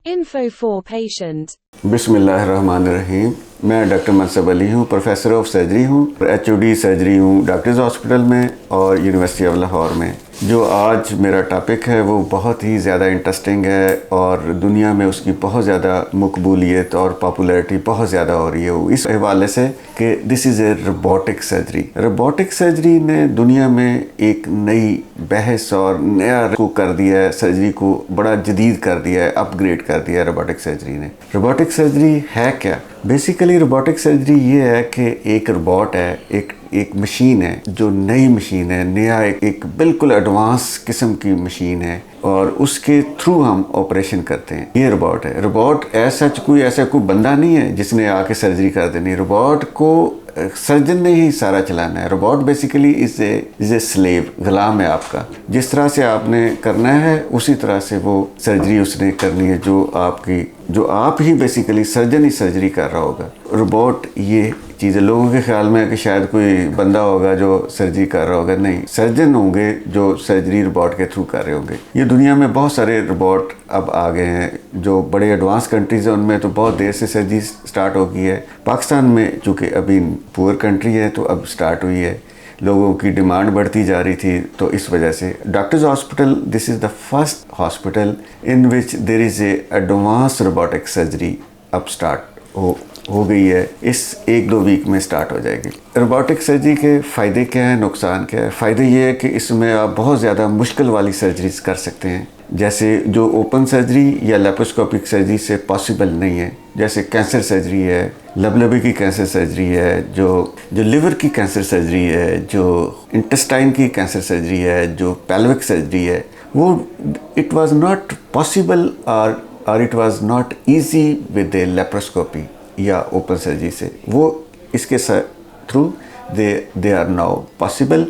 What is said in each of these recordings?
Info for patient. बिस्मिल्लाहिर्रहमानिर्रहीम। मैं doctor मनसब Ali हूँ, प्रोफेसर ऑफ सर्जरी हूँ, एचओडी सर्जरी हूँ डॉक्टर्स हॉस्पिटल में और यूनिवर्सिटी ऑफ लाहौर में। जो आज मेरा टॉपिक है वो बहुत ही ज़्यादा इंटरेस्टिंग है और दुनिया में उसकी बहुत ज़्यादा मकबूलियत और पॉपुलैरिटी बहुत ज़्यादा हो रही है इस हवाले से कि this is a robotic surgery. Robotic surgery ने दुनिया में एक नई बहस और नया को कर दिया है, सर्जरी को बड़ा जदीद कर दिया है, अपग्रेड कर दिया है रोबोटिक सर्जरी ने। रोबोटिक सर्जरी है क्या? बेसिकली रोबोटिक सर्जरी ये है कि एक रोबोट है, एक मशीन है जो नई मशीन है, नया एक बिल्कुल एडवांस किस्म की मशीन है और उसके थ्रू हम ऑपरेशन करते हैं। ये रोबोट है। रोबोट ऐसा कोई बंदा नहीं है जिसने आके सर्जरी कर देनी। रोबोट को सर्जन ने ही सारा चलाना है। Robot basically is a slave, गुलाम है आपका। जिस तरह से आपने करना है उसी तरह से वो सर्जरी उसने करनी है जो आप ही बेसिकली सर्जन ही सर्जरी कर रहा होगा। रोबोट ये चीज़ें लोगों के ख्याल में है कि शायद कोई बंदा होगा जो सर्जरी कर रहा होगा। नहीं, सर्जन होंगे जो सर्जरी रोबोट के थ्रू कर रहे होंगे। ये दुनिया में बहुत सारे रोबोट अब आ गए हैं। जो बड़े एडवांस कंट्रीज़ हैं उनमें तो बहुत देर से सर्जरी स्टार्ट हो गई है। पाकिस्तान में चूँकि अभी पुअर कंट्री है तो अब स्टार्ट हुई है। लोगों की डिमांड बढ़ती जा रही थी तो इस वजह से doctors hospital this is the first hospital in which there is a advance robotic surgery अब स्टार्ट हो गई है। इस 1-2 वीक में स्टार्ट हो जाएगी। रोबोटिक सर्जरी के फ़ायदे क्या हैं, नुकसान क्या है? फ़ायदे ये है कि इसमें आप बहुत ज़्यादा मुश्किल वाली सर्जरीज कर सकते हैं, जैसे जो ओपन सर्जरी या लेप्रोस्कोपिक सर्जरी से पॉसिबल नहीं है। जैसे कैंसर सर्जरी है, लबलबे की कैंसर सर्जरी है, जो लिवर की कैंसर सर्जरी है, जो इंटेस्टाइन की कैंसर सर्जरी है, जो पेल्विक सर्जरी है, वो इट वाज नॉट पॉसिबल और it was not easy with a laparoscopy या ओपन सर्जरी से। वो इसके through they are now possible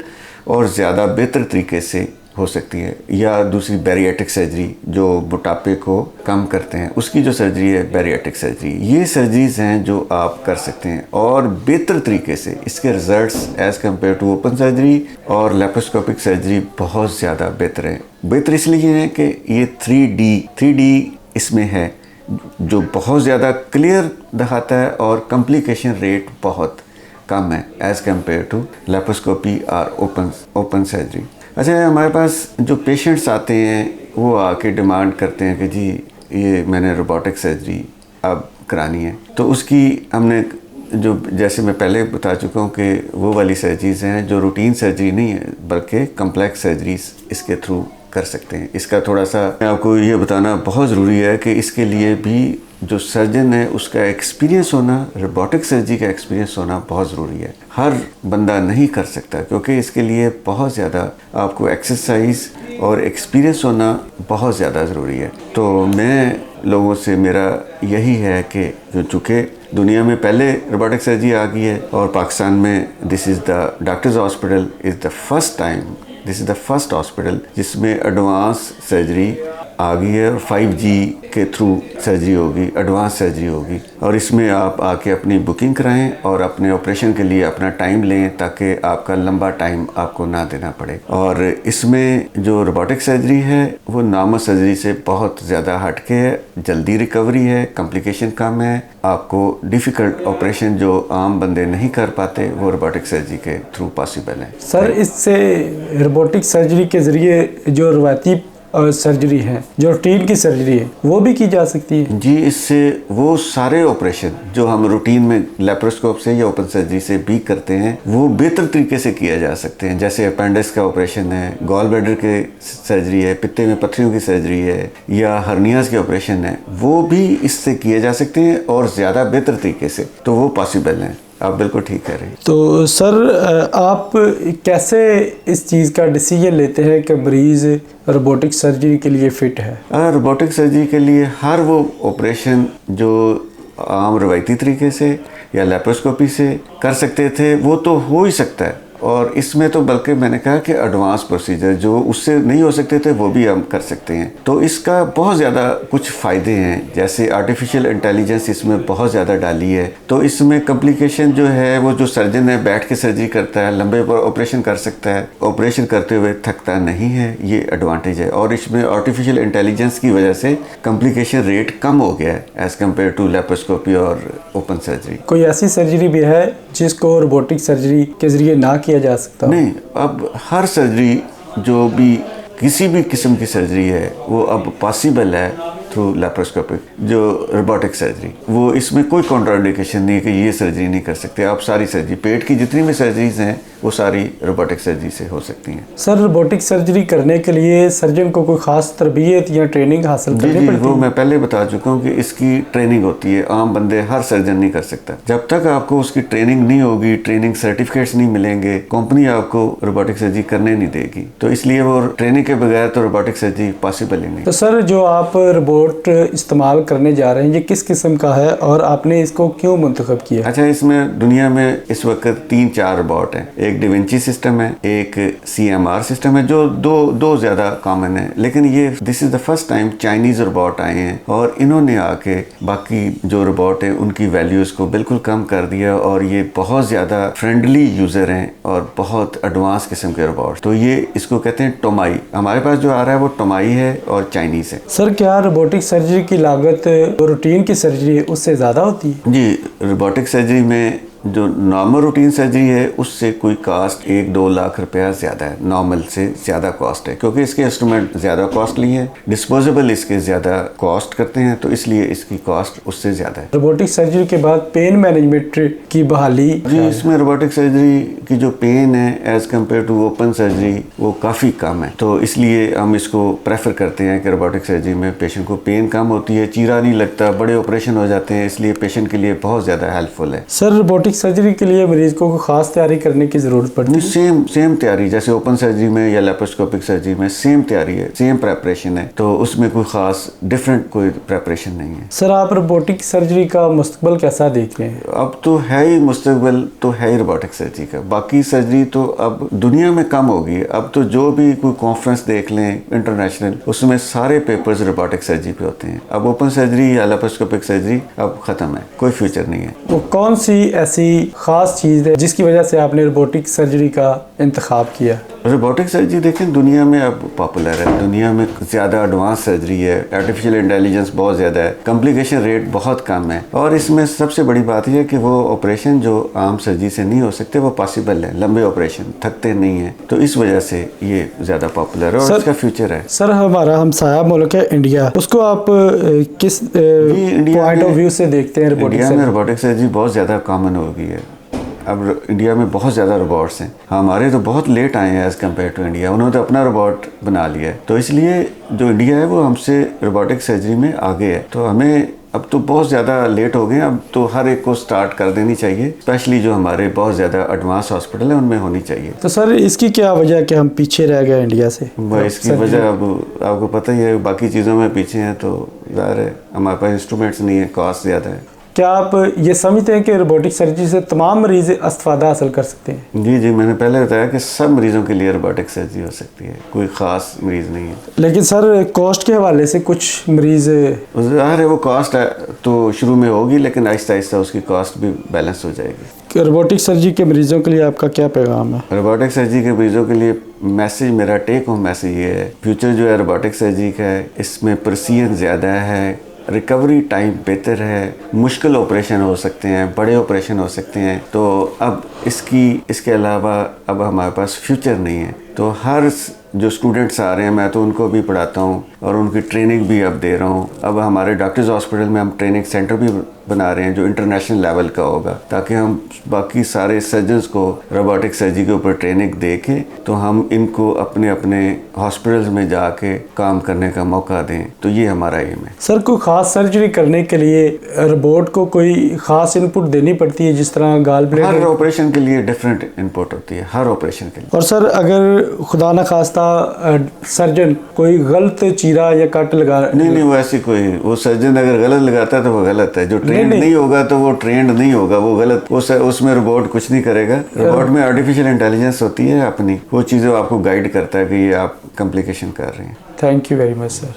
और ज़्यादा बेहतर तरीके से हो सकती है। या दूसरी बैरिएट्रिक सर्जरी जो मोटापे को कम करते हैं, उसकी जो सर्जरी है बैरिएट्रिक सर्जरी। ये सर्जरीज हैं जो आप कर सकते हैं और बेहतर तरीके से। इसके results as compare to open surgery और लेप्रोस्कोपिक सर्जरी बहुत ज़्यादा बेहतर हैं। बेहतर इसलिए हैं कि ये 3D इसमें है जो बहुत ज़्यादा क्लियर दिखाता है और कॉम्प्लिकेशन रेट बहुत कम है एज़ कम्पेयर टू लेप्रोस्कोपी और ओपन सर्जरी। अच्छा, हमारे पास जो पेशेंट्स आते हैं वो आके डिमांड करते हैं कि जी ये मैंने रोबोटिक सर्जरी अब करानी है, तो उसकी हमने जो जैसे मैं पहले बता चुका हूँ कि वो वाली सर्जरीज हैं जो रूटीन सर्जरी नहीं है बल्कि कम्प्लेक्स सर्जरीज इसके थ्रू कर सकते हैं। इसका थोड़ा सा आपको ये बताना बहुत ज़रूरी है कि इसके लिए भी जो सर्जन है उसका एक्सपीरियंस होना, रोबोटिक सर्जरी का एक्सपीरियंस होना बहुत ज़रूरी है। हर बंदा नहीं कर सकता क्योंकि इसके लिए बहुत ज़्यादा आपको एक्सरसाइज और एक्सपीरियंस होना बहुत ज़्यादा ज़रूरी है। तो मैं लोगों से मेरा यही है कि जो चूँकि दुनिया में पहले रोबोटिक सर्जरी आ गई है और पाकिस्तान में this is the doctors hospital is the first hospital जिसमें एडवांस सर्जरी आ गई है और 5G के थ्रू सर्जरी होगी, एडवांस सर्जरी होगी। और इसमें आप आके अपनी बुकिंग कराएं और अपने ऑपरेशन के लिए अपना टाइम लें ताकि आपका लंबा टाइम आपको ना देना पड़े। और इसमें जो रोबोटिक सर्जरी है वो नॉर्मल सर्जरी से बहुत ज़्यादा हटके है, जल्दी रिकवरी है, कॉम्प्लिकेशन कम है। आपको डिफ़िकल्ट ऑपरेशन जो आम बंदे नहीं कर पाते वो रोबोटिक सर्जरी के थ्रू पॉसिबल है। सर, इससे रोबोटिक सर्जरी के ज़रिए जो रवायती सर्जरी है, जो रूटीन की सर्जरी है, वो भी की जा सकती है? जी, इससे वो सारे ऑपरेशन जो हम रूटीन में लेप्रोस्कोप से या ओपन सर्जरी से भी करते हैं वो बेहतर तरीके से किया जा सकते हैं। जैसे अपेंडिक्स का ऑपरेशन है, गॉल ब्लैडर के सर्जरी है, पित्ते में पत्थरियों की सर्जरी है या हर्नियाज के ऑपरेशन है, वो भी इससे किए जा सकते हैं और ज़्यादा बेहतर तरीके से। तो वो पॉसिबल है। आप बिल्कुल ठीक कह रहे हैं। तो सर, आप कैसे इस चीज़ का डिसीजन लेते हैं कि मरीज़ रोबोटिक सर्जरी के लिए फ़िट है? रोबोटिक सर्जरी के लिए हर वो ऑपरेशन जो आम रवायती तरीके से या लेप्रोस्कोपी से कर सकते थे वो तो हो ही सकता है और इसमें तो बल्कि मैंने कहा कि एडवांस प्रोसीजर जो उससे नहीं हो सकते थे वो भी हम कर सकते हैं। तो इसका बहुत ज़्यादा कुछ फ़ायदे हैं, जैसे आर्टिफिशियल इंटेलिजेंस इसमें बहुत ज़्यादा डाली है, तो इसमें कॉम्प्लिकेशन जो है वो जो सर्जन है बैठ के सर्जरी करता है, लंबे ऑपरेशन कर सकता है, ऑपरेशन करते हुए थकता नहीं है, ये एडवांटेज है। और इसमें आर्टिफिशियल इंटेलिजेंस की वजह से कॉम्प्लिकेशन रेट कम हो गया है एज़ कम्पेयर टू लेप्रोस्कोपी और ओपन सर्जरी। कोई ऐसी सर्जरी भी है जिसको रोबोटिक सर्जरी के जरिए ना किया जा सकता? नहीं, अब हर सर्जरी जो भी किसी भी किस्म की सर्जरी है वो अब पॉसिबल है थ्रू लेप्रोस्कोपिक जो रोबोटिक सर्जरी। वो इसमें कोई कॉन्ट्राइंडिकेशन नहीं है कि ये सर्जरी नहीं कर सकते। आप सारी सर्जरी, पेट की जितनी भी सर्जरीज हैं वो सारी रोबोटिक सर्जरी से हो सकती हैं। सर, रोबोटिक सर्जरी करने के लिए सर्जन को कोई खास तरबियत या ट्रेनिंग हासिल करनी पड़ती है? वो मैं पहले बता चुका हूँ कि इसकी ट्रेनिंग होती है, आम बंदे हर सर्जन नहीं कर सकता। जब तक आपको उसकी ट्रेनिंग नहीं होगी, ट्रेनिंग सर्टिफिकेट्स नहीं मिलेंगे, कंपनी आपको रोबोटिक सर्जरी करने नहीं देगी। तो इसलिए वो ट्रेनिंग के बगैर तो रोबोटिक सर्जरी पॉसिबल ही नहीं। तो सर, जो आप रोबोट इस्तेमाल करने जा रहे हैं ये किस किस्म का है और आपने इसको क्यों मुंतखब किया? अच्छा, इसमें दुनिया में इस वक्त 3-4 रोबोट हैं। एक डिविंची सिस्टम है, एक CMR सिस्टम है, जो दो ज़्यादा कॉमन है। लेकिन ये this is the first time Chinese robot आए हैं और इन्होंने आके बाकी जो रोबोट है उनकी वैल्यूज़ को बिल्कुल कम कर दिया और ये बहुत ज़्यादा फ्रेंडली यूज़र हैं और बहुत एडवांस किस्म के रोबोट। तो ये इसको कहते हैं टोमाई। हमारे पास जो आ रहा है वो टोमाई है और चाइनीज़ है। सर, क्या रोबोटिक सर्जरी की लागत रूटीन की सर्जरी है उससे ज़्यादा होती है? जी, रोबोटिक सर्जरी में जो नॉर्मल रूटीन सर्जरी है उससे कोई कास्ट 1-2 लाख रुपया ज़्यादा है, नॉर्मल से ज़्यादा कॉस्ट है, क्योंकि इसके इंस्ट्रूमेंट ज़्यादा कॉस्टली हैं, डिस्पोजेबल इसके ज़्यादा कॉस्ट करते हैं, तो इसलिए इसकी कॉस्ट उससे ज़्यादा है। रोबोटिक सर्जरी के बाद पेन मैनेजमेंट की बहाली? जी, इसमें रोबोटिक सर्जरी की जो पेन है as compare to open surgery वो काफ़ी कम है, तो इसलिए हम इसको प्रेफर करते हैं कि रोबोटिक सर्जरी में पेशेंट को पेन कम होती है, चीरा नहीं लगता, बड़े ऑपरेशन हो जाते हैं, इसलिए पेशेंट के लिए बहुत ज़्यादा हेल्पफुल है। सर, रोबोटिक सर्जरी के लिए मरीज को खास तैयारी करने की जरूरत पड़ती है? सेम तैयारी जैसे ओपन सर्जरी में या लेप्रोस्कोपिक सर्जरी में सेम तैयारी है, सेम प्रेपरेशन है, तो उसमें कोई खास डिफरेंट कोई प्रेपरेशन नहीं है। सर, आप रोबोटिक सर्जरी का मुस्तकबिल कैसा देख रहे हैं? अब तो है ही मुस्तकबिल तो है ही रोबोटिक सर्जरी का। बाकी सर्जरी तो अब दुनिया में कम होगी। अब तो जो भी कोई कॉन्फ्रेंस देख लें इंटरनेशनल, उसमें सारे पेपर्स रोबोटिक सर्जरी पे होते हैं। अब ओपन सर्जरी या लेप्रोस्कोपिक सर्जरी अब खत्म है, कोई फ्यूचर नहीं है। वो कौन सी ऐसी खास चीज़ है जिसकी वजह से आपने रोबोटिक सर्जरी का इंतखाब किया? रोबोटिक सर्जरी देखें दुनिया में अब पॉपुलर है, दुनिया में ज़्यादा एडवांस सर्जरी है, आर्टिफिशियल इंटेलिजेंस बहुत ज़्यादा है, कॉम्प्लिकेशन रेट बहुत कम है, और इसमें सबसे बड़ी बात यह है कि वो ऑपरेशन जो आम सर्जरी से नहीं हो सकते वो पॉसिबल है, लंबे ऑपरेशन, थकते नहीं हैं, तो इस वजह से ये ज़्यादा पॉपुलर है और इसका फ्यूचर है। सर, हमारा हमसाया मुल्क है इंडिया, उसको आप किस पॉइंट ऑफ व्यू से देखते हैं? इंडिया में रोबोटिक सर्जरी बहुत ज़्यादा कॉमन हो गई है। अब इंडिया में बहुत ज़्यादा रोबोट्स हैं, हमारे तो बहुत लेट आए हैं एज़ कम्पेयर टू इंडिया, उन्होंने तो अपना रोबोट बना लिया है, तो इसलिए जो इंडिया है वो हमसे रोबोटिक सर्जरी में आगे है। तो हमें अब तो बहुत ज़्यादा लेट हो गए, अब तो हर एक को स्टार्ट कर देनी चाहिए, स्पेशली जो हमारे बहुत ज़्यादा एडवांस हॉस्पिटल है उनमें होनी चाहिए। तो सर, इसकी क्या वजह कि हम पीछे रह गए इंडिया से? इसकी वजह अब आपको पता ही है, बाकी चीज़ों में पीछे हैं, तो ज़ाहिर है हमारे पास इंस्ट्रूमेंट्स नहीं है, कॉस्ट ज़्यादा है। क्या आप ये समझते हैं कि रोबोटिक सर्जरी से तमाम मरीज इस्तिफादा हासिल कर सकते हैं? जी, मैंने पहले बताया कि सब मरीज़ों के लिए रोबोटिक सर्जरी हो सकती है, कोई ख़ास मरीज़ नहीं है। लेकिन सर, कॉस्ट के हवाले से कुछ मरीज़, ज़ाहिर है वो कॉस्ट है तो शुरू में होगी, लेकिन आहिस्ता आहिस्ता उसकी कॉस्ट भी बैलेंस हो जाएगी। रोबोटिक सर्जरी के मरीजों के लिए आपका क्या पैगाम है? रोबोटिक सर्जरी के मरीजों के लिए मैसेज, मेरा टेक होम मैसेज ये है, फ्यूचर जो है रोबोटिक सर्जरी का है, इसमें प्रिसीजन ज़्यादा है, रिकवरी टाइम बेहतर है, मुश्किल ऑपरेशन हो सकते हैं, बड़े ऑपरेशन हो सकते हैं, तो अब इसके अलावा अब हमारे पास फ्यूचर नहीं है। तो हर जो स्टूडेंट्स आ रहे हैं, मैं तो उनको भी पढ़ाता हूँ और उनकी ट्रेनिंग भी अब दे रहा हूँ। अब हमारे डॉक्टर्स हॉस्पिटल में हम ट्रेनिंग सेंटर भी बना रहे हैं जो इंटरनेशनल लेवल का होगा, ताकि हम बाकी सारे सर्जन्स को रोबोटिक सर्जरी के ऊपर ट्रेनिंग दे के तो हम इनको अपने अपने हॉस्पिटल्स में जाके काम करने का मौका दें, तो ये हमारा एम है। सर, कोई ख़ास सर्जरी करने के लिए रोबोट को कोई ख़ास इनपुट देनी पड़ती है, जिस तरह गाल ब्लेड? हर ऑपरेशन के लिए डिफरेंट इनपुट होती है, हर ऑपरेशन के लिए। और सर, अगर खुदा न खास्ता सर्जन कोई गलत चीरा चीरा या कट लगा? नहीं, वो ऐसी कोई, वो सर्जन अगर गलत लगाता है तो वो गलत है, जो ट्रेंड नहीं होगा तो वो ट्रेंड नहीं होगा, वो गलत, उसमें रोबोट कुछ नहीं करेगा। रोबोट में आर्टिफिशियल इंटेलिजेंस होती है अपनी, वो चीज़ें आपको गाइड करता है कि ये आप कॉम्प्लिकेशन कर रहे हैं। Thank you very much sir.